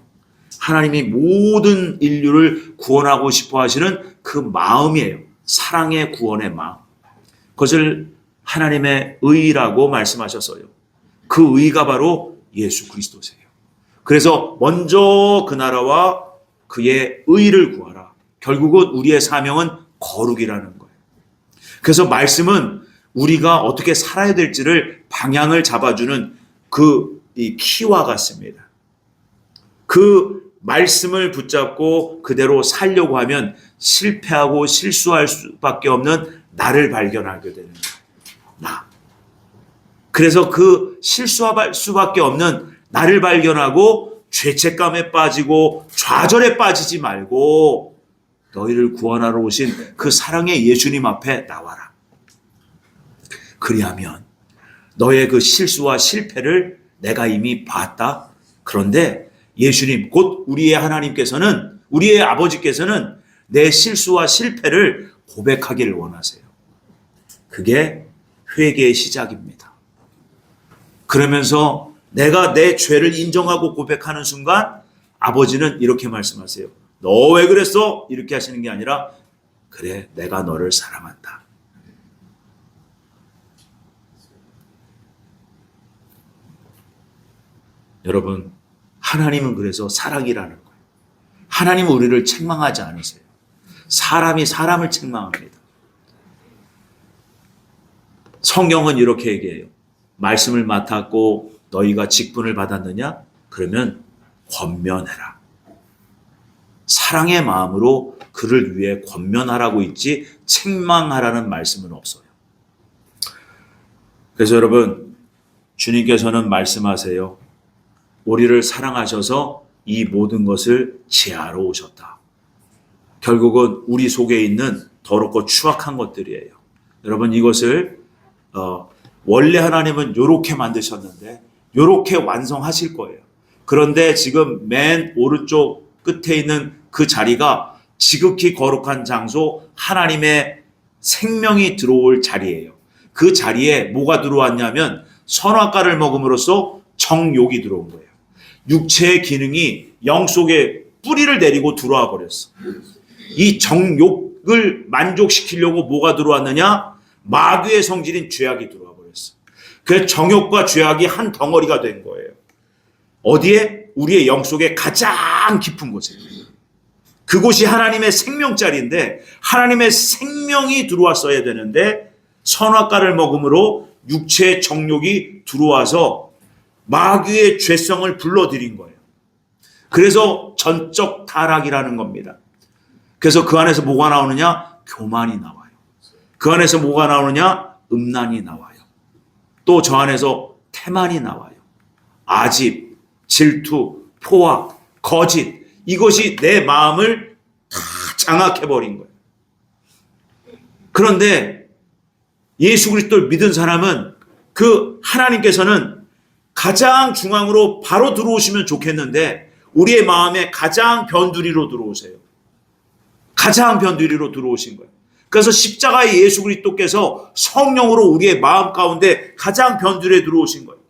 하나님이 모든 인류를 구원하고 싶어 하시는 그 마음이에요. 사랑의 구원의 마음. 그것을 하나님의 의라고 말씀하셨어요. 그 의가 바로 예수 그리스도세요. 그래서 먼저 그 나라와 그의 의를 구하라. 결국은 우리의 사명은 거룩이라는 거예요. 그래서 말씀은 우리가 어떻게 살아야 될지를 방향을 잡아주는 이 키와 같습니다. 그 말씀을 붙잡고 그대로 살려고 하면 실패하고 실수할 수밖에 없는 나를 발견하게 되는 거예요. 나. 그래서 그 실수할 수밖에 없는 나를 발견하고 죄책감에 빠지고 좌절에 빠지지 말고 너희를 구원하러 오신 그 사랑의 예수님 앞에 나와라. 그리하면 너의 그 실수와 실패를 내가 이미 봤다. 그런데 예수님, 곧 우리의 하나님께서는, 우리의 아버지께서는 내 실수와 실패를 고백하기를 원하세요. 그게 회개의 시작입니다. 그러면서 내가 내 죄를 인정하고 고백하는 순간 아버지는 이렇게 말씀하세요. 너 왜 그랬어? 이렇게 하시는 게 아니라 그래, 내가 너를 사랑한다. 여러분, 하나님은 그래서 사랑이라는 거예요. 하나님은 우리를 책망하지 않으세요. 사람이 사람을 책망합니다. 성경은 이렇게 얘기해요. 말씀을 맡았고 너희가 직분을 받았느냐? 그러면 권면해라. 사랑의 마음으로 그를 위해 권면하라고 있지 책망하라는 말씀은 없어요. 그래서 여러분, 주님께서는 말씀하세요. 우리를 사랑하셔서 이 모든 것을 제하러 오셨다. 결국은 우리 속에 있는 더럽고 추악한 것들이에요. 여러분, 이것을 원래 하나님은 이렇게 만드셨는데 이렇게 완성하실 거예요. 그런데 지금 맨 오른쪽 끝에 있는 그 자리가 지극히 거룩한 장소, 하나님의 생명이 들어올 자리예요. 그 자리에 뭐가 들어왔냐면 선악과를 먹음으로써 정욕이 들어온 거예요. 육체의 기능이 영 속에 뿌리를 내리고 들어와 버렸어. 이 정욕을 만족시키려고 뭐가 들어왔느냐? 마귀의 성질인 죄악이 들어와 버렸어. 그 정욕과 죄악이 한 덩어리가 된 거예요. 어디에? 우리의 영 속에 가장 깊은 곳에. 그곳이 하나님의 생명자리인데 하나님의 생명이 들어왔어야 되는데 선악과를 먹음으로 육체의 정욕이 들어와서 마귀의 죄성을 불러들인 거예요. 그래서 전적 타락이라는 겁니다. 그래서 그 안에서 뭐가 나오느냐? 교만이 나와요. 그 안에서 뭐가 나오느냐? 음란이 나와요. 또 저 안에서 태만이 나와요. 아집, 질투, 포악, 거짓, 이것이 내 마음을 다 장악해버린 거예요. 그런데 예수 그리스도를 믿은 사람은 그 하나님께서는 가장 중앙으로 바로 들어오시면 좋겠는데 우리의 마음에 가장 변두리로 들어오세요. 가장 변두리로 들어오신 거예요. 그래서 십자가의 예수 그리스도께서 성령으로 우리의 마음 가운데 가장 변두리에 들어오신 거예요.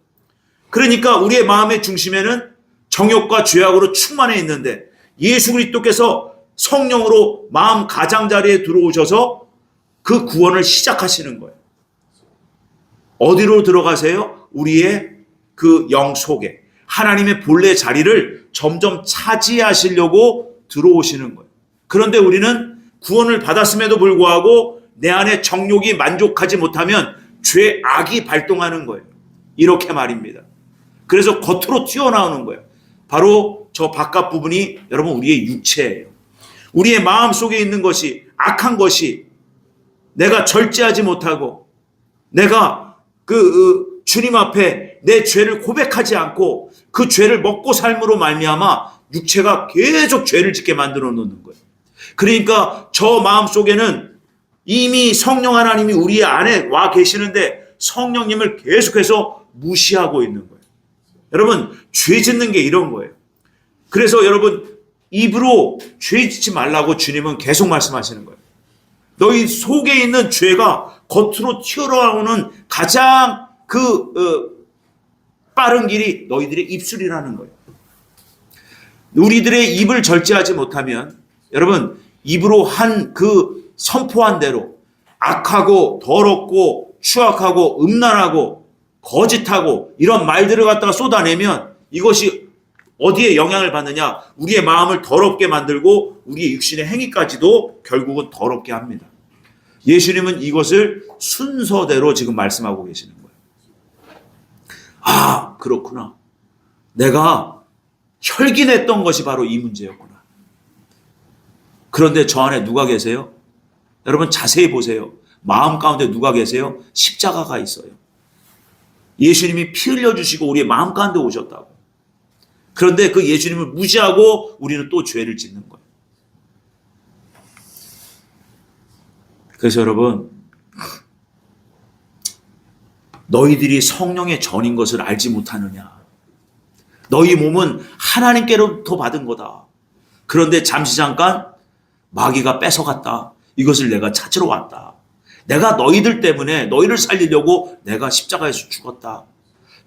그러니까 우리의 마음의 중심에는 정욕과 죄악으로 충만해 있는데 예수 그리스도께서 성령으로 마음 가장자리에 들어오셔서 그 구원을 시작하시는 거예요. 어디로 들어가세요? 우리의 그 영 속에 하나님의 본래 자리를 점점 차지하시려고 들어오시는 거예요. 그런데 우리는 구원을 받았음에도 불구하고 내 안에 정욕이 만족하지 못하면 죄악이 발동하는 거예요. 이렇게 말입니다. 그래서 겉으로 튀어나오는 거예요. 바로 저 바깥 부분이 여러분 우리의 육체예요. 우리의 마음 속에 있는 것이 악한 것이 내가 절제하지 못하고 내가 주님 앞에 내 죄를 고백하지 않고 그 죄를 먹고 삶으로 말미암아 육체가 계속 죄를 짓게 만들어 놓는 거예요. 그러니까 저 마음 속에는 이미 성령 하나님이 우리 안에 와 계시는데 성령님을 계속해서 무시하고 있는 거예요. 여러분, 죄 짓는 게 이런 거예요. 그래서 여러분, 입으로 죄 짓지 말라고 주님은 계속 말씀하시는 거예요. 너희 속에 있는 죄가 겉으로 튀어나오는 가장 빠른 길이 너희들의 입술이라는 거예요. 우리들의 입을 절제하지 못하면 여러분 입으로 한 그 선포한 대로 악하고 더럽고 추악하고 음란하고 거짓하고 이런 말들을 갖다가 쏟아내면 이것이 어디에 영향을 받느냐? 우리의 마음을 더럽게 만들고 우리의 육신의 행위까지도 결국은 더럽게 합니다. 예수님은 이것을 순서대로 지금 말씀하고 계시는 거예요. 아, 그렇구나. 내가 혈기냈던 것이 바로 이 문제였구나. 그런데 저 안에 누가 계세요? 여러분 자세히 보세요. 마음 가운데 누가 계세요? 십자가가 있어요. 예수님이 피 흘려주시고 우리의 마음 가운데 오셨다고. 그런데 그 예수님을 무시하고 우리는 또 죄를 짓는 거예요. 그래서 여러분, 너희들이 성령의 전인 것을 알지 못하느냐? 너희 몸은 하나님께로부터 받은 거다. 그런데 잠시 잠깐 마귀가 뺏어갔다. 이것을 내가 찾으러 왔다. 내가 너희들 때문에 너희를 살리려고 내가 십자가에서 죽었다.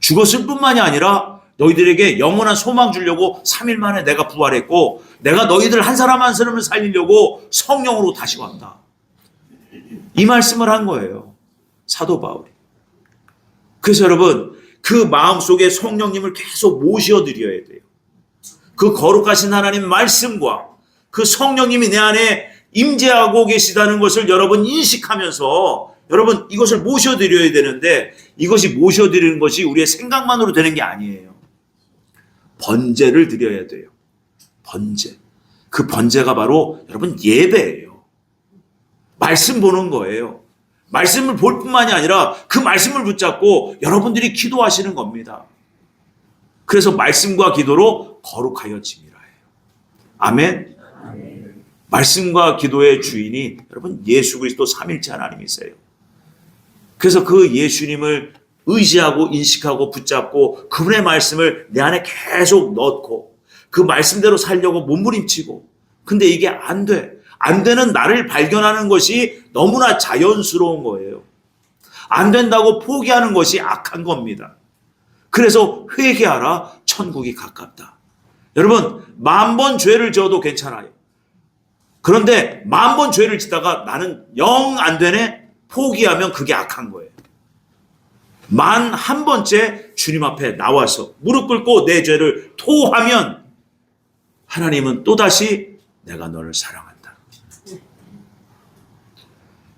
죽었을 뿐만이 아니라 너희들에게 영원한 소망 주려고 3일 만에 내가 부활했고 내가 너희들 한 사람 한 사람을 살리려고 성령으로 다시 왔다. 이 말씀을 한 거예요. 사도 바울이. 그래서 여러분 그 마음속에 성령님을 계속 모셔드려야 돼요. 그 거룩하신 하나님 말씀과 그 성령님이 내 안에 임재하고 계시다는 것을 여러분 인식하면서 여러분 이것을 모셔드려야 되는데 이것이 모셔드리는 것이 우리의 생각만으로 되는 게 아니에요. 번제를 드려야 돼요. 번제. 그 번제가 바로 여러분 예배예요. 말씀 보는 거예요. 말씀을 볼 뿐만이 아니라 그 말씀을 붙잡고 여러분들이 기도하시는 겁니다. 그래서 말씀과 기도로 거룩하여 지미라 해요. 아멘. 말씀과 기도의 주인이 여러분 예수 그리스도 삼일체 하나님이세요. 그래서 그 예수님을 의지하고 인식하고 붙잡고 그분의 말씀을 내 안에 계속 넣고 그 말씀대로 살려고 몸부림치고 근데 이게 안 돼. 안 되는 나를 발견하는 것이 너무나 자연스러운 거예요. 안 된다고 포기하는 것이 악한 겁니다. 그래서 회개하라. 천국이 가깝다. 여러분 10,000번 죄를 지어도 괜찮아요. 그런데 10,000번 죄를 짓다가 나는 영 안 되네? 포기하면 그게 악한 거예요. 11번째 주님 앞에 나와서 무릎 꿇고 내 죄를 토하면 하나님은 또다시 내가 너를 사랑한다.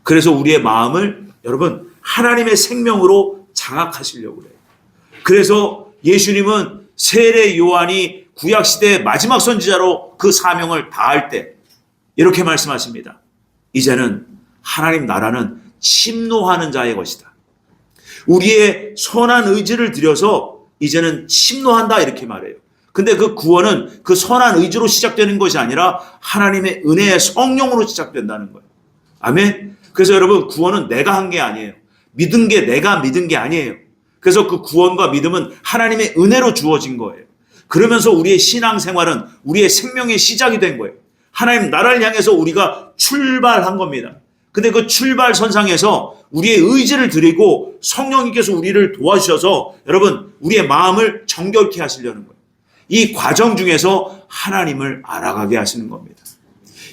그래서 우리의 마음을 여러분 하나님의 생명으로 장악하시려고 해요. 그래서 예수님은 세례 요한이 구약시대의 마지막 선지자로 그 사명을 다할 때 이렇게 말씀하십니다. 이제는 하나님 나라는 침노하는 자의 것이다. 우리의 선한 의지를 들여서 이제는 침노한다 이렇게 말해요. 근데 그 구원은 그 선한 의지로 시작되는 것이 아니라 하나님의 은혜의 성령으로 시작된다는 거예요. 아멘. 그래서 여러분 구원은 내가 한 게 아니에요. 믿은 게 내가 믿은 게 아니에요. 그래서 그 구원과 믿음은 하나님의 은혜로 주어진 거예요. 그러면서 우리의 신앙생활은 우리의 생명의 시작이 된 거예요. 하나님 나라를 향해서 우리가 출발한 겁니다. 근데 그 출발선상에서 우리의 의지를 드리고 성령님께서 우리를 도와주셔서 여러분 우리의 마음을 정결케 하시려는 거예요. 이 과정 중에서 하나님을 알아가게 하시는 겁니다.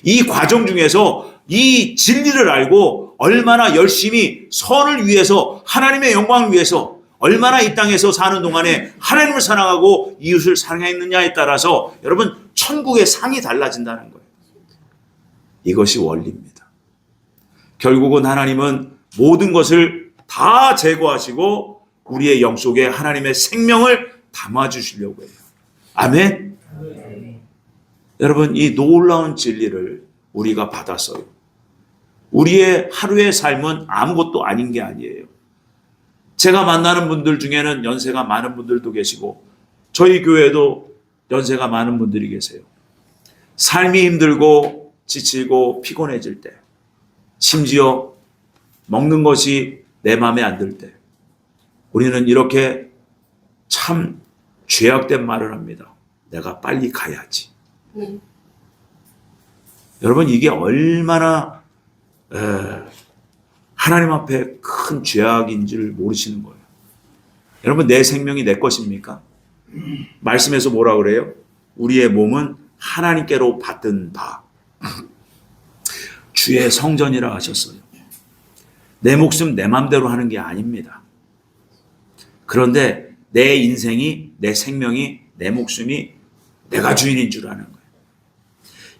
이 과정 중에서 이 진리를 알고 얼마나 열심히 선을 위해서 하나님의 영광을 위해서 얼마나 이 땅에서 사는 동안에 하나님을 사랑하고 이웃을 사랑했느냐에 따라서 여러분 천국의 상이 달라진다는 거예요. 이것이 원리입니다. 결국은 하나님은 모든 것을 다 제거하시고 우리의 영 속에 하나님의 생명을 담아주시려고 해요. 아멘. 여러분 이 놀라운 진리를 우리가 받았어요. 우리의 하루의 삶은 아무것도 아닌 게 아니에요. 제가 만나는 분들 중에는 연세가 많은 분들도 계시고 저희 교회에도 연세가 많은 분들이 계세요. 삶이 힘들고 지치고 피곤해질 때 심지어 먹는 것이 내 마음에 안 들 때 우리는 이렇게 참 죄악된 말을 합니다. 내가 빨리 가야지. 여러분 이게 얼마나 하나님 앞에 큰 죄악인지를 모르시는 거예요. 여러분 내 생명이 내 것입니까? 말씀에서 뭐라 그래요? 우리의 몸은 하나님께로 받은 바 주의 성전이라 하셨어요. 내 목숨 내 맘대로 하는 게 아닙니다. 그런데 내 인생이, 내 생명이, 내 목숨이 내가 주인인 줄 아는 거예요.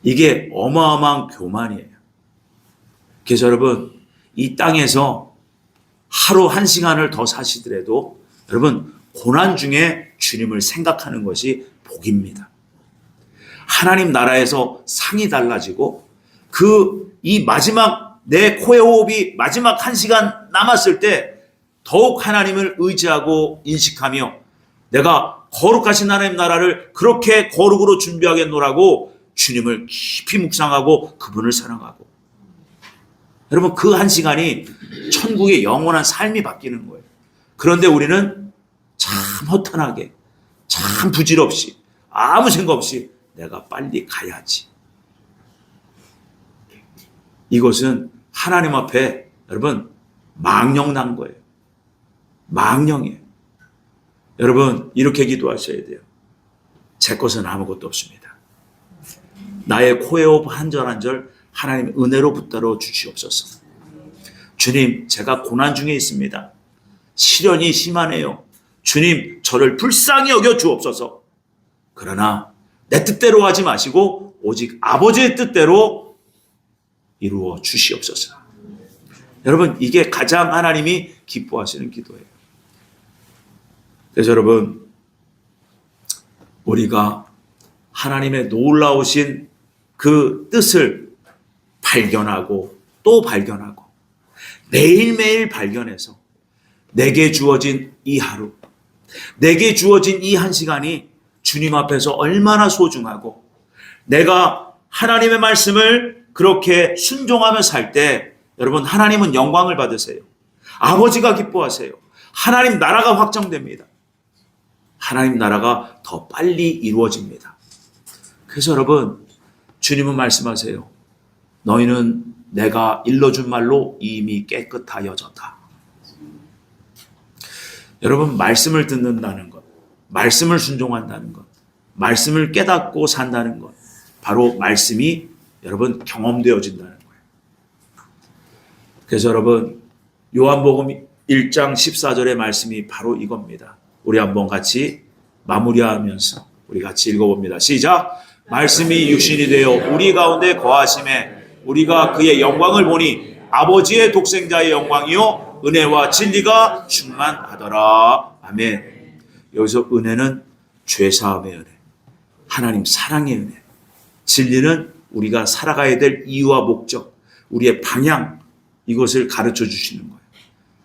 이게 어마어마한 교만이에요. 그래서 여러분, 이 땅에서 하루 한 시간을 더 사시더라도 여러분, 고난 중에 주님을 생각하는 것이 복입니다. 하나님 나라에서 상이 달라지고 이 마지막 내 코의 호흡이 마지막 한 시간 남았을 때 더욱 하나님을 의지하고 인식하며 내가 거룩하신 하나님 나라를 그렇게 거룩으로 준비하겠노라고 주님을 깊이 묵상하고 그분을 사랑하고 여러분 그 한 시간이 천국의 영원한 삶이 바뀌는 거예요. 그런데 우리는 참 허탄하게 참 부질없이 아무 생각 없이 내가 빨리 가야지. 이것은 하나님 앞에 여러분 망령난 거예요. 망령이에요. 여러분 이렇게 기도하셔야 돼요. 제 것은 아무것도 없습니다. 나의 코에 호흡 한 절 한 절 하나님 은혜로 붙들어 주시옵소서. 주님 제가 고난 중에 있습니다. 시련이 심하네요. 주님 저를 불쌍히 여겨 주옵소서. 그러나 내 뜻대로 하지 마시고 오직 아버지의 뜻대로 이루어 주시옵소서. 여러분 이게 가장 하나님이 기뻐하시는 기도예요. 그래서 여러분 우리가 하나님의 놀라우신 그 뜻을 발견하고 또 발견하고 매일매일 발견해서 내게 주어진 이 하루, 내게 주어진 이 한 시간이 주님 앞에서 얼마나 소중하고 내가 하나님의 말씀을 그렇게 순종하며 살 때 여러분 하나님은 영광을 받으세요. 아버지가 기뻐하세요. 하나님 나라가 확정됩니다. 하나님 나라가 더 빨리 이루어집니다. 그래서 여러분 주님은 말씀하세요. 너희는 내가 일러준 말로 이미 깨끗하여졌다. 여러분 말씀을 듣는다는 것, 말씀을 순종한다는 것, 말씀을 깨닫고 산다는 것, 바로 말씀이 여러분 경험되어진다는 거예요. 그래서 여러분 요한복음 1장 14절의 말씀이 바로 이겁니다. 우리 한번 같이 마무리하면서 우리 같이 읽어봅니다. 시작. 말씀이 육신이 되어 우리 가운데 거하심에 우리가 그의 영광을 보니 아버지의 독생자의 영광이요 은혜와 진리가 충만하더라. 아멘. 여기서 은혜는 죄사함의 은혜, 하나님 사랑의 은혜, 진리는 우리가 살아가야 될 이유와 목적, 우리의 방향, 이것을 가르쳐 주시는 거예요.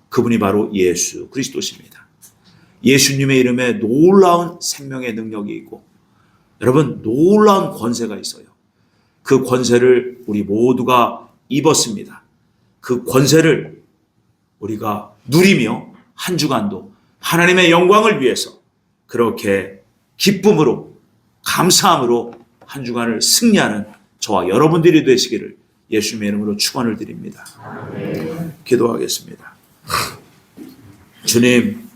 그분이 바로 예수 그리스도십니다. 예수님의 이름에 놀라운 생명의 능력이 있고 여러분 놀라운 권세가 있어요. 그 권세를 우리 모두가 입었습니다. 그 권세를 우리가 누리며 한 주간도 하나님의 영광을 위해서 그렇게 기쁨으로 감사함으로 한 주간을 승리하는 저와 여러분들이 되시기를 예수님의 이름으로 축원을 드립니다. 기도하겠습니다. 주님,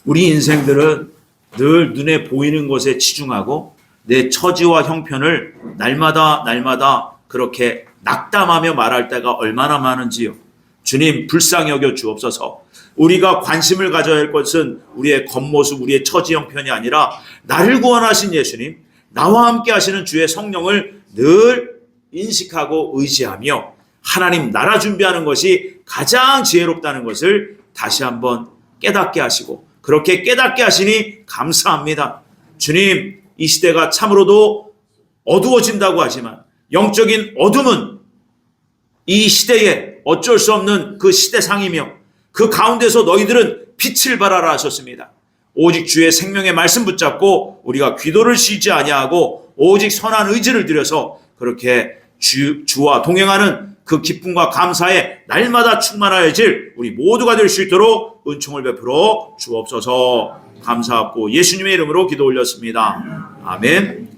우리 인생들은 늘 눈에 보이는 것에 치중하고 내 처지와 형편을 날마다 그렇게 낙담하며 말할 때가 얼마나 많은지요. 주님 불쌍히 여겨 주옵소서. 우리가 관심을 가져야 할 것은 우리의 겉모습, 우리의 처지 형편이 아니라 나를 구원하신 예수님, 나와 함께 하시는 주의 성령을 늘 인식하고 의지하며 하나님 나라 준비하는 것이 가장 지혜롭다는 것을 다시 한번 깨닫게 하시고 그렇게 깨닫게 하시니 감사합니다. 주님, 이 시대가 참으로도 어두워진다고 하지만 영적인 어둠은 이 시대에 어쩔 수 없는 그 시대상이며 그 가운데서 너희들은 빛을 발하라 하셨습니다. 오직 주의 생명의 말씀 붙잡고 우리가 기도를 쉬지 아니하고 오직 선한 의지를 들여서 그렇게 주와 동행하는 그 기쁨과 감사에 날마다 충만하여질 우리 모두가 될 수 있도록 은총을 베풀어 주옵소서. 감사하고 예수님의 이름으로 기도 올렸습니다. 아멘.